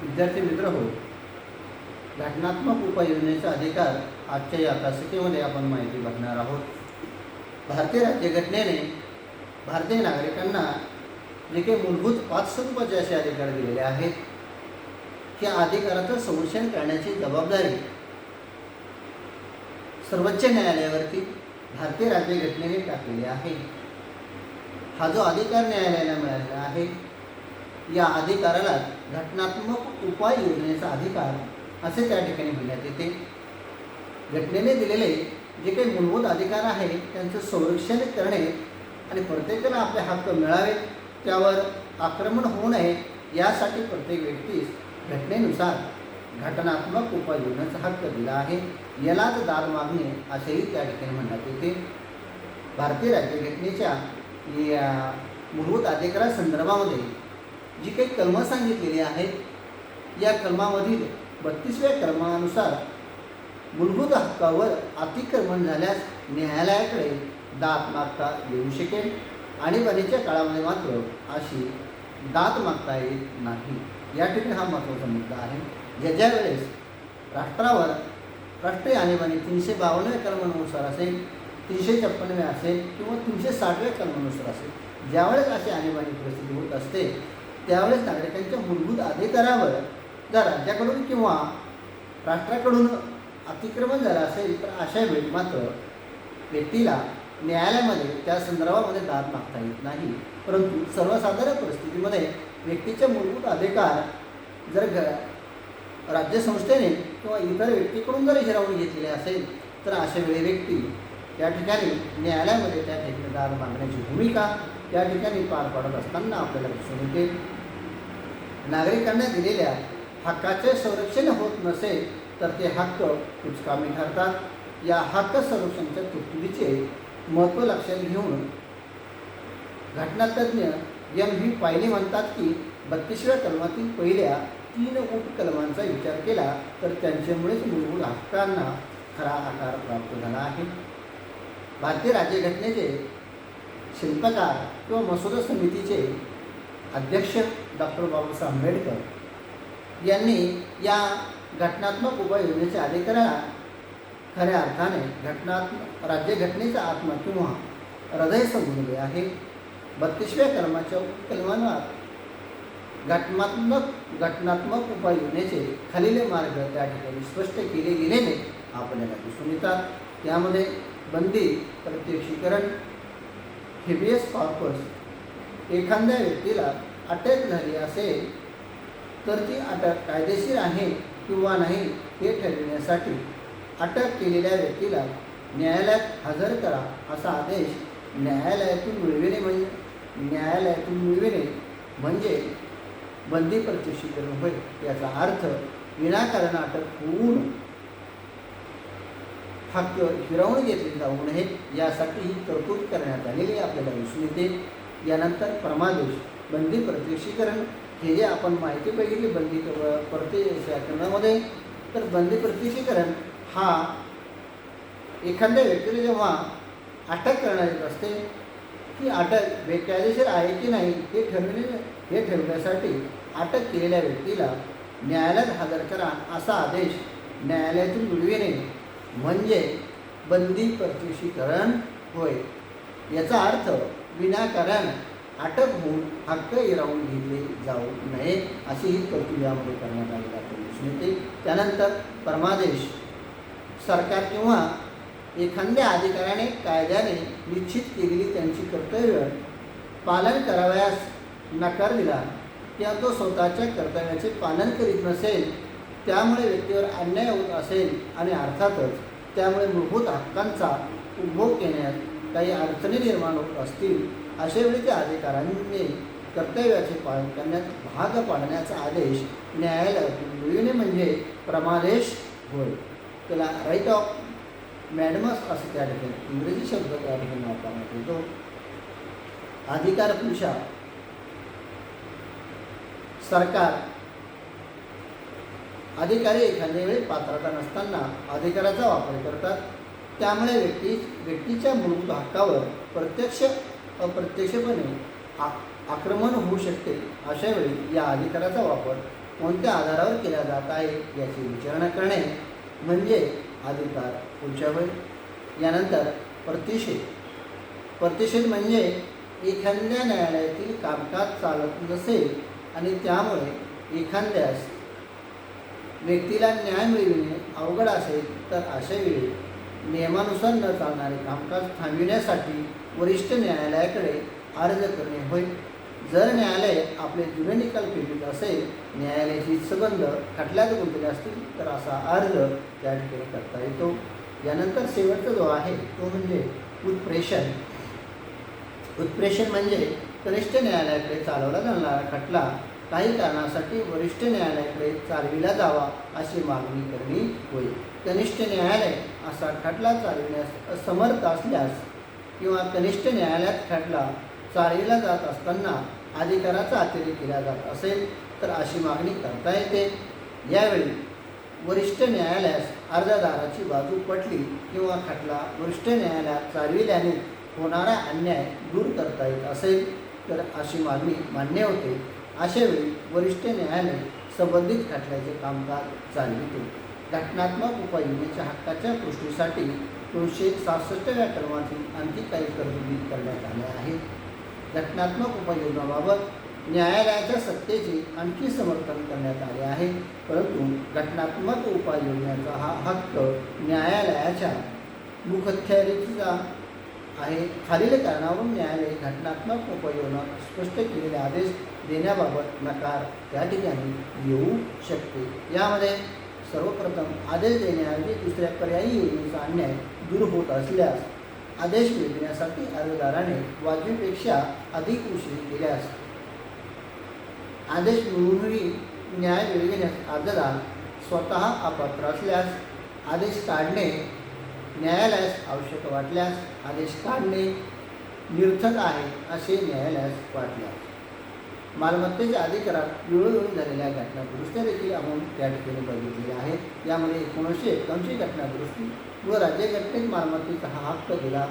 विद्यार्थी मित्र हो, घटनात्मक उपाययोजनेचा अधिकार आजच्या या तासिकेमध्ये आपण माहिती बघणार आहोत. भारतीय राज्यघटनेने भारतीय नागरिकांना जे काही मूलभूत 5 स्वरूपाचे असे अधिकार दिलेले आहेत, त्या अधिकाराचं संरक्षण करण्याची जबाबदारी सर्वोच्च न्यायालयावरती भारतीय राज्यघटनेने टाकलेली आहे. हा जो अधिकार न्यायालयाला मिळालेला आहे, या अधिकाराला घटनात्मक उपाययोजनेचा अधिकार असे त्या ठिकाणी म्हणण्यात येते. घटनेने दिलेले जे काही मूलभूत अधिकार आहे त्यांचं संरक्षण करणे आणि प्रत्येकाला आपले हक्क मिळावे, त्यावर आक्रमण होऊ नये, यासाठी प्रत्येक व्यक्तीस घटनेनुसार घटनात्मक उपाययोजनेचा हक्क दिला आहे. यालाच दाद मागणे असेही त्या ठिकाणी म्हणण्यात येते. भारतीय राज्यघटनेच्या या मूलभूत अधिकारासंदर्भामध्ये जी काही कलमं सांगितलेली आहेत, या कलमामधील 32व्या कलमानुसार मूलभूत हक्कावर अतिक्रमण झाल्यास न्यायालयाकडे दाद मागता येऊ शकेल. आणीबाणीच्या काळामध्ये मात्र अशी दाद मागता येत नाही. या ठिकाणी हा महत्त्वाचा मुद्दा आहे. ज्या वेळेस राष्ट्रावर राष्ट्रीय आणीबाणी 352व्या कलमानुसार असेल, 356व्या असेल किंवा 360व्या कलमानुसार असेल, ज्यावेळेस अशी आणीबाणी परिस्थिती होत असते, त्यावेळेस नागरिकांच्या मूलभूत अधिकारावर जर राज्याकडून किंवा राष्ट्राकडून अतिक्रमण झालं असेल, तर अशा वेळी मात्र व्यक्तीला न्यायालयामध्ये त्या संदर्भामध्ये दाद मागता येत नाही. परंतु सर्वसाधारण परिस्थितीमध्ये व्यक्तीचे मूलभूत अधिकार जर राज्यसंस्थेने किंवा इतर व्यक्तीकडून जर हिरावून घेतलेले असेल, तर अशा वेळी व्यक्ती त्या ठिकाणी न्यायालयामध्ये त्या ठिकाणी दाद मागण्याची भूमिका त्या ठिकाणी पार पाडत असताना आपल्याला दिसून येते. नागरिकांना दिलेल्या हक्काचे संरक्षण होत नसेल तर ते हक्क कुचकामी ठरतात. या हक्क संरक्षणाच्या तरतुदीचे महत्त्व लक्षात घेऊन घटनातज्ञ M.V. पायले म्हणतात की 32व्या कलमातील पहिल्या 3 उपकलमांचा विचार केला तर त्यांच्यामुळेच मूलभूत हक्कांना खरा आकार प्राप्त झाला आहे. भारतीय राज्यघटनेचे शिल्पकार किंवा मसुदा समितीचे अध्यक्ष डॉक्टर बाबासाहेब आंबेडकर यांनी या घटनात्मक उपाययोजनेच्या अधिकाराला खऱ्या अर्थाने राज्यघटनेचा आत्मा किंवा हृदय समजले आहे. 32व्या कलमाच्या उपकलमांवर घटनात्मक उपाययोजनेचे खालील मार्ग त्या ठिकाणी स्पष्ट केले गेलेले आपल्याला दिसून येतात. त्यामध्ये बंदी, प्रत्यक्षीकरण, हेबियस कॉर्पस, एखाद्या व्यक्तीला अटक झाली असेल तर ती अटक कायदेशीर आहे किंवा नाही हे ठरविण्यासाठी अटक केलेल्या व्यक्तीला न्यायालयात हजर करा असा आदेश न्यायालयातून मिळविणे म्हणजे बंदी प्रत्यक्षीकरण होय. याचा अर्थ विनाकारण अटक होऊन हक्क हिरावून घेतले जाऊ नये, यासाठी ही तरतूद करण्यात आलेली आपल्याला दिसून येते. यानंतर परमादेश, बंदी प्रत्यक्षीकरण, हे जे आपण माहिती बघितली बंदी प्रत्यक्षीकरणामध्ये, तर बंदी प्रत्यक्षीकरण हा एखाद्या व्यक्तीला जेव्हा अटक करण्यात येत असते, की अटक बेकायदेशीर आहे की नाही हे ठरवण्यासाठी अटक केलेल्या व्यक्तीला न्यायालयात हजर करा असा आदेश न्यायालयातून मिळविणे म्हणजे बंदी प्रत्यक्षीकरण होय. याचा अर्थ विनाकारण अटक होऊन हक्क हिरावून घेतले जाऊ नये अशी ही तरतूद यामध्ये करण्यात आलेली आपल्याला दिसून येते. त्यानंतर परमादेश, सरकार किंवा एखाद्या अधिकाऱ्याने कायद्याने निश्चित केलेली त्यांची कर्तव्य पालन करावयास नकार दिला किंवा तो स्वतःच्या कर्तव्याचे पालन करीत नसेल, त्यामुळे व्यक्तीवर अन्याय होत असेल आणि अर्थातच त्यामुळे मूलभूत हक्कांचा उपभोग घेण्यात काही अडचणी निर्माण होत असतील, अशा वेळी त्या अधिकाऱ्यांनी कर्तव्याचे पालन करण्यात भाग पाडण्याचा आदेश न्यायालयातून मिळविणे म्हणजे परमादेश होय. त्याला राईट ऑफ मॅडमस असे त्या ठिकाणी इंग्रजी शब्द त्या ठिकाणी वापरण्यात येतो. अधिकार पुरुषा, सरकार अधिकारी एखाद्या वेळी पात्रता नसताना अधिकाराचा वापर करतात. त्यामुळे व्यक्तीच्या मूलभूत हक्कावर प्रत्यक्ष अप्रत्यक्षपणे आक्रमण होऊ शकते. अशा वेळी या अधिकाराचा वापर कोणत्या आधारावर केला जात आहे याची विचारणा करणे म्हणजे अधिकार पुढच्या होईल. यानंतर प्रतिषेध. प्रतिषेध म्हणजे एखाद्या न्यायालयातील कामकाज चालत नसेल आणि त्यामुळे एखाद्यास व्यक्तीला न्याय मिळविणे अवघड असेल तर अशा वेळी नियमानुसार न चालणारे कामकाज थांबविण्यासाठी वरिष्ठ न्यायालयाकडे अर्ज करणे होय. जर न्यायालय आपले जुने निकाल फेटाळत असेल, न्यायालयाची संबंध खटल्यात गुंतलेले असतील तर असा अर्ज त्या ठिकाणी करता येतो. यानंतर शेवटचा जो आहे तो म्हणजे उत्प्रेषण. उत्प्रेषण म्हणजे कनिष्ठ न्यायालयाकडे चालवला जाणारा खटला काही कारणासाठी वरिष्ठ न्यायालयाकडे चालविला जावा अशी मागणी करणे होय. कनिष्ठ न्यायालय असा खटला चालविण्यास असमर्थ असल्यास किंवा कनिष्ठ न्यायालयात खटला चालविला जात असताना अधिकाराचा अतिरेक केला जात असेल तर अशी मागणी करता येते. यावेळी वरिष्ठ न्यायालयास अर्जदाराची बाजू पटली किंवा खटला वरिष्ठ न्यायालयात चालविल्याने होणारा अन्याय दूर करता येत असेल तर अशी मागणी मान्य होते. अशावेळी वरिष्ठ न्यायालय संबंधित खटल्याचे कामकाज चालविते. घटनात्मक उपाययोजनेच्या हक्काच्या पुष्टीसाठी 266व्या कलमातील आणखी काही तरतुदी करण्यात आल्या आहेत. घटनात्मक उपाययोजनाबाबत न्यायालयाच्या सत्तेचे आणखी समर्थन करण्यात आले आहे, परंतु घटनात्मक उपाययोजनेचा हा हक्क न्यायालयाच्या मुखत्यारीचा आहे. खालील कारणावरून न्यायालय घटनात्मक उपाययोजना स्पष्ट केलेले आदेश देण्याबाबत नकार त्या ठिकाणी येऊ शकते. यामध्ये सर्वप्रथम आदेश देण्याऐवजी दुसऱ्या पर्यायी योजनेचा अन्याय दूर होत असल्यास, आदेश मिळविण्यासाठी अर्जदाराने वाजवीपेक्षा अधिक उशीर केल्यास, आदेश मिळवूनही न्याय मिळविण्यास अर्जदार स्वतः अपात्र असल्यास, आदेश काढणे न्यायालयास आवश्यक वाटल्यास, आदेश काढणे निरर्थक आहे असे न्यायालयास वाटल्यास, मालमत्तेच्या अधिकारात वेळोवेळी झालेल्या घटना दुरुस्त्या देखील आपण त्या ठिकाणी बघितलेल्या आहेत. यामध्ये 1991ची घटना दुरुस्ती व राज्यघटनेत मालमत्तेचा हा हक्क दिला.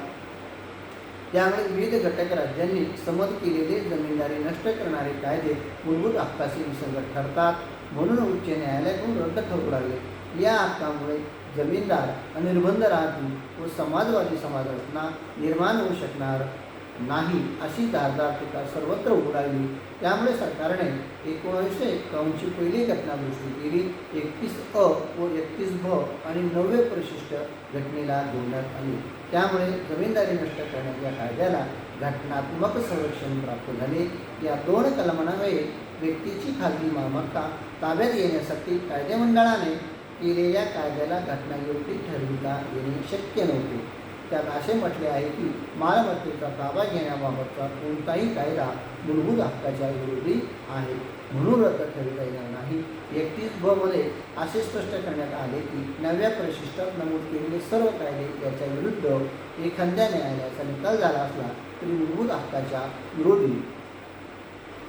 त्यामुळे विविध घटक राज्यांनी संमत केलेले जमीनदारी नष्ट करणारे कायदे मूलभूत हक्काशी विसंगत ठरतात, म्हणून उच्च न्यायालयाकडून रद्द ठरवू लागले. या हक्कामुळे जमीनदार अनिर्बंध राहतील व समाजवादी समाजरचना निर्माण होऊ शकणार नाही अशी धारदार टीका सर्वत्र होऊ लागली. त्यामुळे सरकारने 1951ची पहिली घटना दुरुस्ती केली. 31 अ व 31 ब आणि 9वे परिशिष्ट घटनेला जोडण्यात आली. त्यामुळे जमीनदारी नष्ट करण्याच्या कायद्याला घटनात्मक संरक्षण प्राप्त झाले. या दोन कलमांमुळे व्यक्तीची खाजगी मालमत्ता ताब्यात येण्यासाठी कायदेमंडळाने केलेल्या कायद्याला घटनायोग्य ठरविता येणे शक्य नव्हते. त्यात असे म्हटले आहे की मालमत्तेचा ताबा घेण्याबाबतचा कोणताही कायदा मूलभूत हक्काच्या विरोधी आहे, म्हणून रद्द ठरविता येणार नाही. 31 ब मध्ये असे स्पष्ट करण्यात आले की 9व्या परिशिष्टात नमूद केलेले सर्व कायदे याच्या विरुद्ध एखाद्या न्यायालयाचा निकाल झाला असला तरी मूलभूत हक्काच्या विरोधी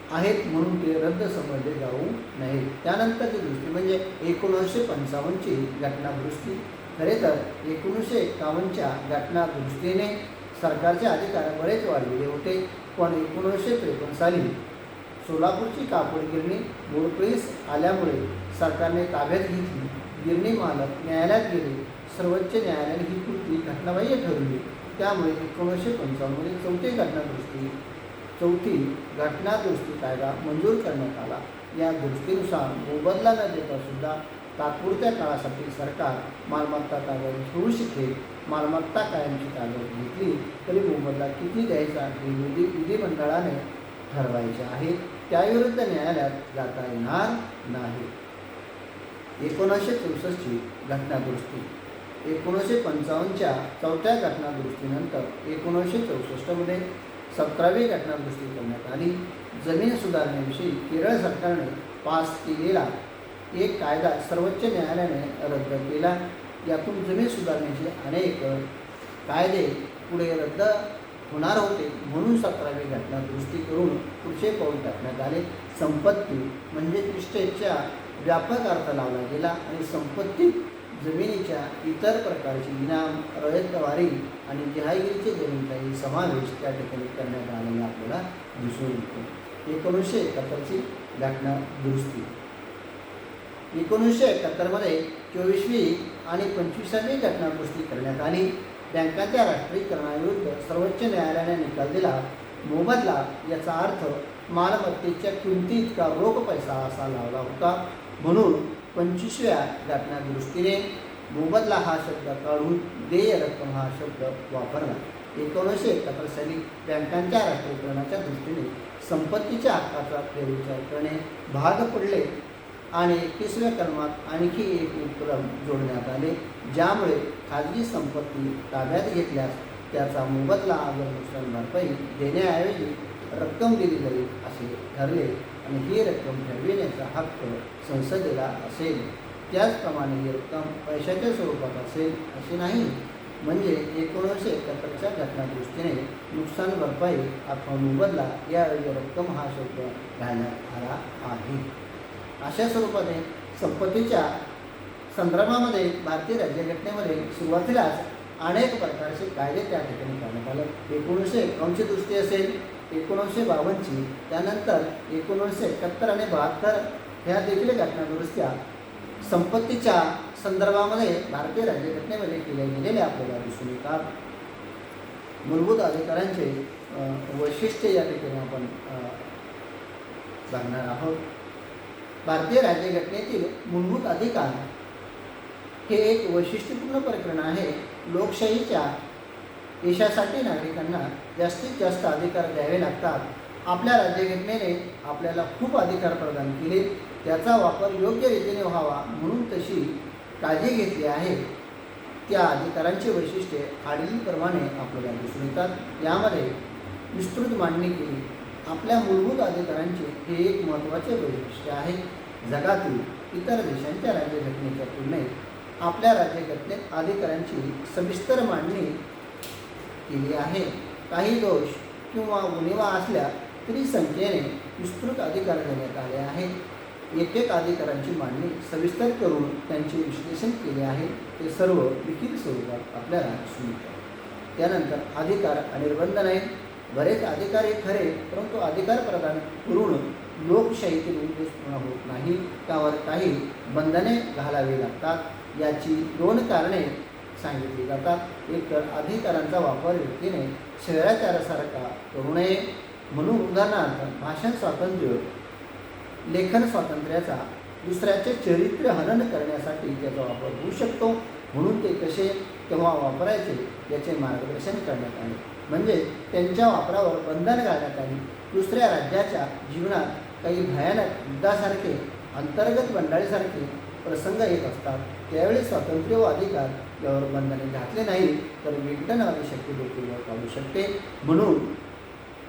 आहेत, म्हणून ते रद्द समजले जाऊ नये. त्यानंतरची दुरुस्ती म्हणजे 1955ची घटना दुरुस्ती. खरे तर 1951च्या घटना दुरुस्तीने सरकारचे अधिकार बरेच वाढविले होते, पण 1953 साली सोलापूरची कापड गिरणी मोडकळीस आल्यामुळे सरकारने ताब्यात घेतली. गिरणी मालक न्यायालयात गेले. सर्वोच्च न्यायालयाने ही कृती घटनाबाह्य ठरवली. त्यामुळे 1955मध्ये चौथी घटना दुरुस्ती कायदा मंजूर करण्यात आला. या दुरुस्तीनुसार मोबदला न देता सुद्धा तात्पुरत्या काळासाठी सरकार मालमत्ता ताब्यात घेऊ शकेल. मालमत्ता कायमची ताब्यात घेतली तरी मोबदला किती द्यायचा हे विधिमंडळाने ठरवायचे आहे. त्याविरुद्ध न्यायालयात जाता येणार नाही. 1964ची घटना दुरुस्ती. 1955च्या चौथ्या घटना दुरुस्तीनंतर 1964मध्ये 17वी घटना दुरुस्ती करण्यात आली. जमीन सुधारणेविषयी केरळ सरकारने पास केलेला एक कायदा सर्वोच्च न्यायालयाने रद्द केला. यातून जमीन सुधारणेचे अनेक कायदे पुढे रद्द होणार होते, म्हणून 17वी घटना दुरुस्ती करून पुढचे पाऊल टाकण्यात आले. संपत्ती म्हणजे इस्टेटच्या व्यापक अर्थ लावला गेला आणि संपत्तीत जमिनीच्या इतर प्रकारची इनाम, रयतवारी आणि जहागिरीचे जमीनचाही समावेश त्या ठिकाणी करण्यात आलेला आपल्याला दिसून येतो. 1971ची घटना दुरुस्ती. 1971मध्ये 24वी आणि 25वी घटना दुरुस्ती करण्यात आली. बँकांच्या राष्ट्रीयकरणाविरुद्ध सर्वोच्च न्यायालयाने निकाल दिला. मोबदला याचा अर्थ मालमत्तेच्या किमती इतका रोख पैसा असा लावला होता. म्हणून 25व्या घटना दुरुस्तीने मोबदला हा शब्द काढून देय रक्कम हा शब्द वापरला. 1971 साली बँकांच्या राष्ट्रीयकरणाच्या दृष्टीने संपत्तीच्या हक्काचा फेरविचार करणे भाग पडले आणि 21व्या कलमात आणखी एक उपक्रम जोडण्यात आले, ज्यामुळे खाजगी संपत्ती ताब्यात घेतल्यास त्याचा मोबदला अगर नुकसान भरपाई देण्याऐवजी रक्कम दिली जाईल असे ठरले आणि ही रक्कम ठरविण्याचा हक्क संसदेला असेल. त्याचप्रमाणे ही रक्कम पैशाच्या स्वरूपात असेल असे नाही. म्हणजे 1971च्या घटना दृष्टीने नुकसान भरपाई अथवा मोबदला याऐवजी रक्कम हा शब्द घालण्यात आला आहे. अशा स्वरूपाने संपत्तीच्या संदर्भामध्ये भारतीय राज्यघटनेमध्ये सुरुवातीलाच अनेक प्रकारचे कायदे त्या ठिकाणी करण्यात आले. 1951ची दुरुस्ती असेल, 1952ची, त्यानंतर 1971 आणि 72 ह्या देखील घटना दुरुस्त्या संपत्तीच्या संदर्भामध्ये भारतीय राज्यघटनेमध्ये केल्या गेलेल्या आपल्याला दिसून येतात. मूलभूत अधिकारांचे वैशिष्ट्य या ठिकाणी आपण बघणार आहोत. भारतीय राज्यघटनेतील मूलभूत अधिकार हे एक वैशिष्ट्यपूर्ण प्रकरण आहे. लोकशाहीच्या देशासाठी नागरिकांना जास्तीत जास्त अधिकार द्यावे लागतात. आपल्या राज्यघटनेने आपल्याला खूप अधिकार प्रदान केले, त्याचा वापर योग्य रीतीने व्हावा म्हणून तशी काळजी घेतली आहे. त्या अधिकारांची वैशिष्ट्ये खालीलप्रमाणे आपल्याला दिसून येतात. यामध्ये विस्तृत मांडणी केली. आपल्या मूलभूत अधिकारांचे हे एक महत्त्वाचे वैशिष्ट्य आहे. जगातील इतर देशांच्या राज्यघटनेच्या तुलनेत आपल्या राज्यघटनेत अधिकारांची सविस्तर मांडणी केली आहे. काही दोष किंवा उणिवा असल्या तरी संख्येने विस्तृत अधिकार देण्यात आले आहेत. एक अधिकारांची मांडणी सविस्तर करून त्यांचे विश्लेषण केले आहे. ते सर्व लिखित स्वरूपात आपल्याला दिसून येतात. त्यानंतर अधिकार आणि निर्बंध नाही. बरेच अधिकार हे खरे, परंतु अधिकार प्रदान करून लोकशाहीतील उद्देश पूर्ण होत नाही. त्यावर काही बंधने घालावी लागतात. याची 2 कारणे सांगितली जातात. एक तर अधिकारांचा वापर व्यक्तीने शहराचारासारखा करू नये म्हणून, उदाहरणार्थ भाषण स्वातंत्र्य, लेखन स्वातंत्र्याचा दुसऱ्याचे चरित्र हनन करण्यासाठी त्याचा वापर होऊ शकतो, म्हणून ते कसे केव्हा वापरायचे याचे मार्गदर्शन करण्यात आले. म्हणजे त्यांच्या वापरावर बंधन घालण्यात आली. दुसऱ्या राज्याच्या जीवनात काही भयानक युद्धासारखे, अंतर्गत बंडाळीसारखे प्रसंग येत असतात. त्यावेळी स्वातंत्र्य व अधिकार यावर बंधने घातले नाही तर विघटनवादी शक्ती देखील काढू शकते. म्हणून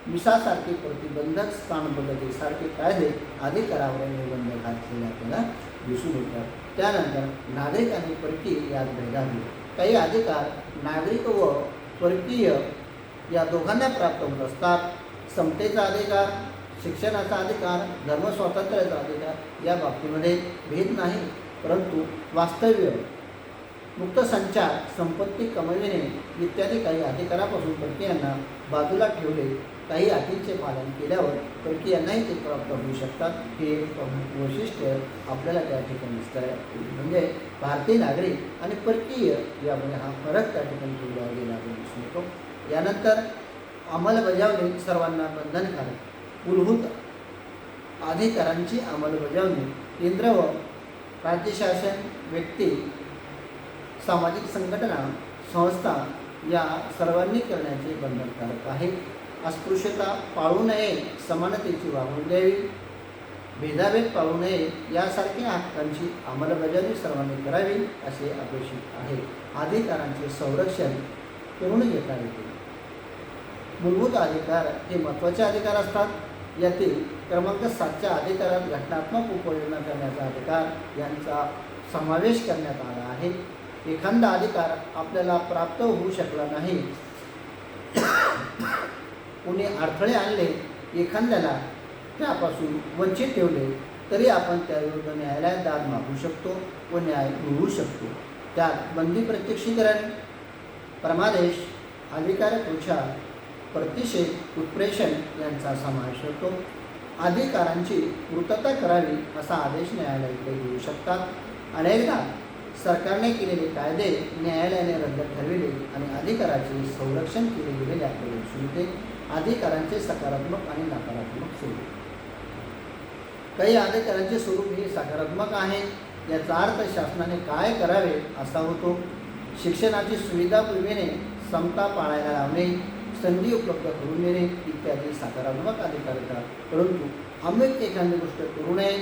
मिसासारखे प्रतिबंधक, स्थानपद्धतीसारखे कायदे अधिकारावर निर्बंध घातलेले आपल्याला दिसून येतात. त्यानंतर नागरिक आणि परकीय यात भेदाभेद. काही अधिकार नागरिक व परकीय या दोघांना प्राप्त होत असतात. समतेचा अधिकार, शिक्षणाचा अधिकार, धर्मस्वातंत्र्याचा अधिकार या बाबतीमध्ये भेद नाही. परंतु वास्तव्य, मुक्त संचार, संपत्ती कमविणे इत्यादी काही अधिकारापासून परकीयांना बाजूला ठेवले. काही अटींचे पालन केल्यावर परकीयांनाही ते प्राप्त होऊ शकतात. हे वैशिष्ट्य आपल्याला त्या ठिकाणी दिसतं आहे. म्हणजे भारतीय नागरिक आणि परकीय यामध्ये हा फरक त्या ठिकाणी ठेवला गेला दिसून येतो. यानंतर अंमलबजावणी सर्वांना बंधनकारक. मूलभूत अधिकारांची अंमलबजावणी केंद्र व राज्य शासन, व्यक्ती, सामाजिक संघटना, संस्था या सर्वांनी करण्याचे बंधनकारक आहे. अस्पृश्यता पाळू नये, समानतेची वागणूक द्यावी, भेदाभेद पाळू नये यासारख्या हक्कांची अंमलबजावणी सर्वांनी करावी असे अपेक्षित आहे. अधिकारांचे संरक्षण करून घेता येते. मूलभूत अधिकार हे महत्त्वाचे अधिकार असतात. यातील क्रमांक 7च्या अधिकारात घटनात्मक उपयोजना करण्याचा अधिकार यांचा समावेश करण्यात आला आहे. एखादा अधिकार आपल्याला प्राप्त होऊ शकला नाही, कोणी अडथळे आणले, एखाद्याला त्यापासून वंचित ठेवले तरी आपण त्याविरुद्ध न्यायालयात दाद मागू शकतो व न्याय मिळवू शकतो. त्यात बंदी प्रत्यक्षीकरण, परमादेश, अधिकार खुर्च्या, प्रतिषेध, उत्प्रेषण यांचा समावेश होतो. अधिकारांची पूर्तता करावी असा आदेश न्यायालयाकडे देऊ शकतात. अनेकदा सरकारने केलेले कायदे न्यायालयाने रद्द ठरविले आणि अधिकाराचे संरक्षण केले गेलेले आपल्याला दिसून येते. अधिकारांचे सकारात्मक आणि नकारात्मक स्वरूप. काही अधिकारांचे स्वरूप हे सकारात्मक आहे. याचा अर्थ शासनाने काय करावे असा होतो. शिक्षणाची सुविधा पुरविणे, समता पाळायला लावणे, संधी उपलब्ध करून देणे इत्यादी सकारात्मक अधिकार येतात. परंतु अमुक एखादी गोष्ट करू नये,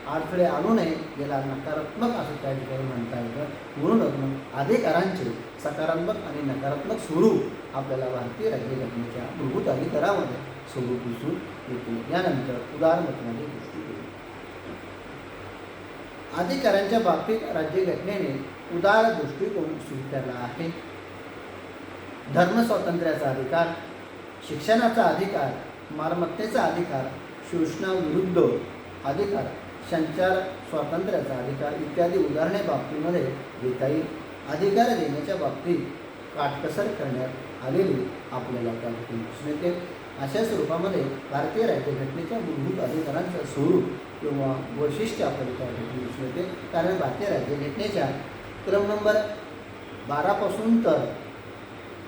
अडथळे आणू नये याला नकारात्मक असं त्या ठिकाणी म्हणता येतं. म्हणूनच अधिकारांचे सकारात्मक आणि नकारात्मक स्वरूप आपल्याला भारतीय राज्यघटनेच्या मूलभूत अधिकारामध्ये स्वरूप दिसून येते. यानंतर उदारमतवादी दृष्टिकोन. अधिकारांच्या बाबतीत राज्यघटनेने उदार दृष्टिकोन स्वीकारला आहे. धर्मस्वातंत्र्याचा अधिकार, शिक्षणाचा अधिकार, मालमत्तेचा अधिकार, शोषणाविरुद्ध अधिकार, संचार स्वातंत्र्याचा अधिकार इत्यादी उदाहरणे बाबतीमध्ये देता येईल. अधिकार देण्याच्या बाबतीत काटकसर करण्यात आलेली आपल्याला त्या ठिकाणी दिसून येते. अशा स्वरूपामध्ये भारतीय राज्यघटनेच्या मूलभूत अधिकारांचं स्वरूप किंवा वैशिष्ट्य आपल्याला त्या ठिकाणी दिसून येते. कारण भारतीय राज्यघटनेच्या क्रम नंबर 12 तर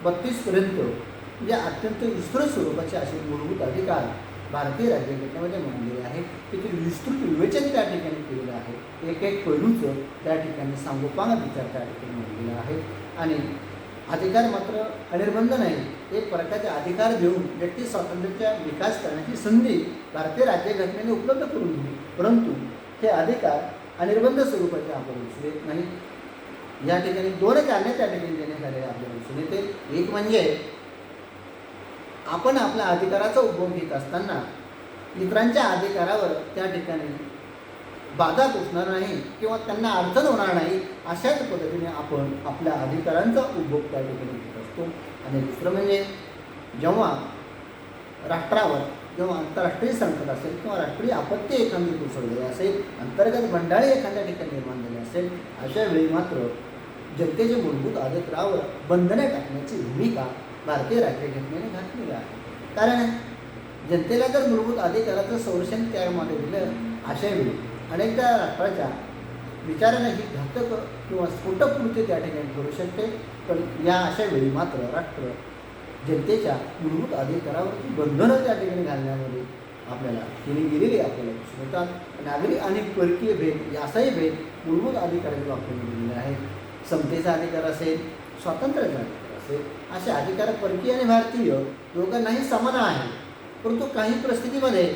32 म्हणजे अत्यंत विस्तृत स्वरूपाचे असे मूलभूत अधिकार भारतीय राज्यघटनेमध्ये मांडलेले आहेत. त्याचे विस्तृत विवेचन त्या ठिकाणी केलेलं आहे. एक एक पैलूचं त्या ठिकाणी सांगोपांग विचार त्या ठिकाणी मांडलेला आहे. आणि अधिकार मात्र अनिर्बंध नाही, एक प्रकारचे अधिकार देऊन व्यक्ती स्वातंत्र्याचा विकास करण्याची संधी भारतीय राज्यघटनेने उपलब्ध करून दिली. परंतु हे अधिकार अनिर्बंध स्वरूपाचे आपल्याला दिसून येत नाही. या ठिकाणी दोन कारणे त्या ठिकाणी देण्यात आलेले आपल्याला दिसून येते. एक म्हणजे आपण आपल्या अधिकाराचा उपभोग घेत असताना इतरांच्या अधिकारावर त्या ठिकाणी बाधा पोचणार नाही किंवा त्यांना अडचण होणार नाही अशाच पद्धतीने आपण आपल्या अधिकारांचा उपभोग त्या ठिकाणी घेत असतो. आणि दुसरं म्हणजे जेव्हा राष्ट्रावर जेव्हा आंतरराष्ट्रीय संकट असेल किंवा राष्ट्रीय आपत्ती एखादी कोसळलेली असेल, अंतर्गत बंडाळी एखाद्या ठिकाणी निर्माण झाली असेल, अशा वेळी मात्र जनतेच्या मूलभूत अधिकारावर बंधने टाकण्याची भूमिका भारतीय राज्यघटनेने घातलेली आहे. कारण जनतेला जर मूलभूत अधिकाराचं संरक्षण त्यामध्ये दिलं, अशा वेळी अनेकदा राष्ट्राच्या विचारांना ही घातक किंवा स्फोटक कृती त्या ठिकाणी करू शकते. पण या अशा वेळी मात्र राष्ट्र जनतेच्या मूलभूत अधिकारावरची बंधनं त्या ठिकाणी घालण्यामध्ये आपल्याला केली गेलेली आपल्याला दिसून येतात. नागरिक आणि परकीय भेद याचाही भेद मूलभूत अधिकाराच्या बाबतीत दिलेला आहे. समतेचा अधिकार असेल, स्वातंत्र्याचा अधिकार असेल, असे अधिकार परकीय आणि भारतीय दोघांनाही समान आहे. परंतु काही परिस्थितीमध्ये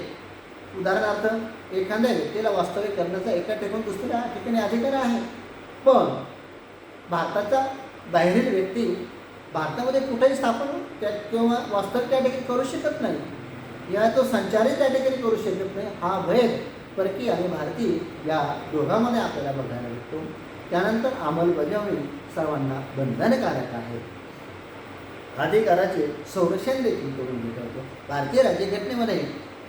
उदाहरणार्थ एखाद्या व्यक्तीला वास्तविक करण्याचा एका ठिकाणी दुसऱ्या ठिकाणी अधिकार आहे, पण भारताचा बाहेरील व्यक्ती भारतामध्ये कुठेही स्थापन त्या किंवा वास्तविक त्या ठिकाणी करू शकत नाही, या तो संचारही त्या ठिकाणी करू शकत नाही. हा भेद परकीय आणि भारतीय या दोघांमध्ये आपल्याला बघायला मिळतो. त्यानंतर अंमलबजावणी सर्वांना बंधनकारक आहे. अधिकाराचे संरक्षण देखील करून घेता येतो. भारतीय राज्यघटनेमध्ये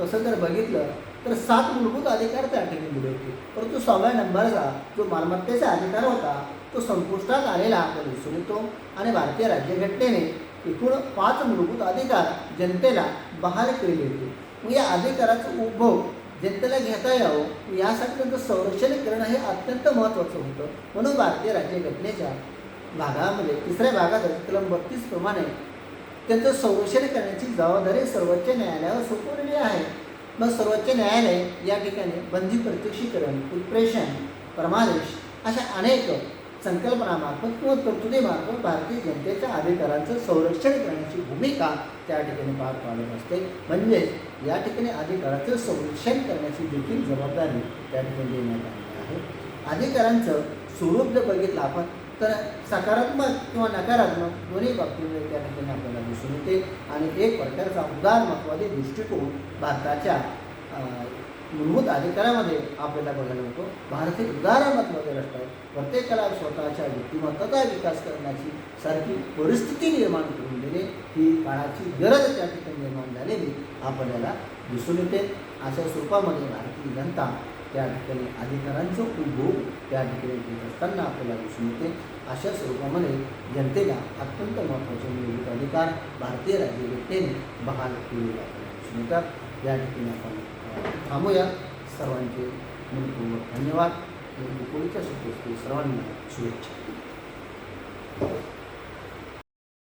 तसं जर बघितलं तर 7 मूलभूत अधिकार त्या ठिकाणी दिले होते. परंतु 6व्या नंबरचा जो मालमत्तेचा अधिकार होता तो संपुष्टात आलेला आपल्याला दिसून येतो. आणि भारतीय राज्यघटनेने एकूण 5 मूलभूत अधिकार जनतेला बहाल केले होते. मग या अधिकाराचा उपभोग जनतेला घेता यावं यासाठी त्यांचं संरक्षण करणं हे अत्यंत महत्त्वाचं होतं. म्हणून भारतीय राज्यघटनेच्या भागामध्ये 3ऱ्या भागात कलम 32 प्रमाणे त्यांचं संरक्षण करण्याची जबाबदारी सर्वोच्च न्यायालयावर सोपवलेली आहे. मग सर्वोच्च न्यायालय या ठिकाणी बंदी प्रत्यक्षीकरण, उत्प्रेषण, परमादेश अशा अनेक संकल्पनामार्फत किंवा तरतुदीमार्फत भारतीय जनतेच्या अधिकारांचं संरक्षण करण्याची भूमिका त्या ठिकाणी पार पाडत असते. म्हणजेच या ठिकाणी अधिकाराचं संरक्षण करण्याची देखील जबाबदारी त्या ठिकाणी देण्यात आलेली आहे. अधिकारांचं स्वरूप जर बघितलं आपण तर सकारात्मक किंवा नकारात्मक दोन्ही बाबतीमध्ये त्या ठिकाणी आपल्याला दिसून येते. आणि एक प्रकारचा उदारमतवादी दृष्टिकोन भारताच्या मूलभूत अधिकारामध्ये आपल्याला बघायला मिळतो. भारत हे उदारमतवादी राष्ट्र आहे. प्रत्येकाला स्वतःच्या व्यक्तिमत्वाचा विकास करण्याची सारखी परिस्थिती निर्माण करून देणे ही काळाची गरज त्या ठिकाणी निर्माण झालेली आपल्याला दिसून येते. अशा स्वरूपामध्ये भारतीय जनता त्या ठिकाणी अधिकारांचं उपभोग त्या ठिकाणी घेत असताना आपल्याला दिसून येते. अशा स्वरूपामध्ये जनतेला अत्यंत महत्त्वाचे मूलभूत अधिकार भारतीय राज्यघटनेने बहाल केलेले आपल्याला दिसून येतात. या ठिकाणी आपण थांबूया. सर्वांचे मनपूर्वक धन्यवाद. पुढच्या सुट्टीसाठी सर्वांना शुभेच्छा.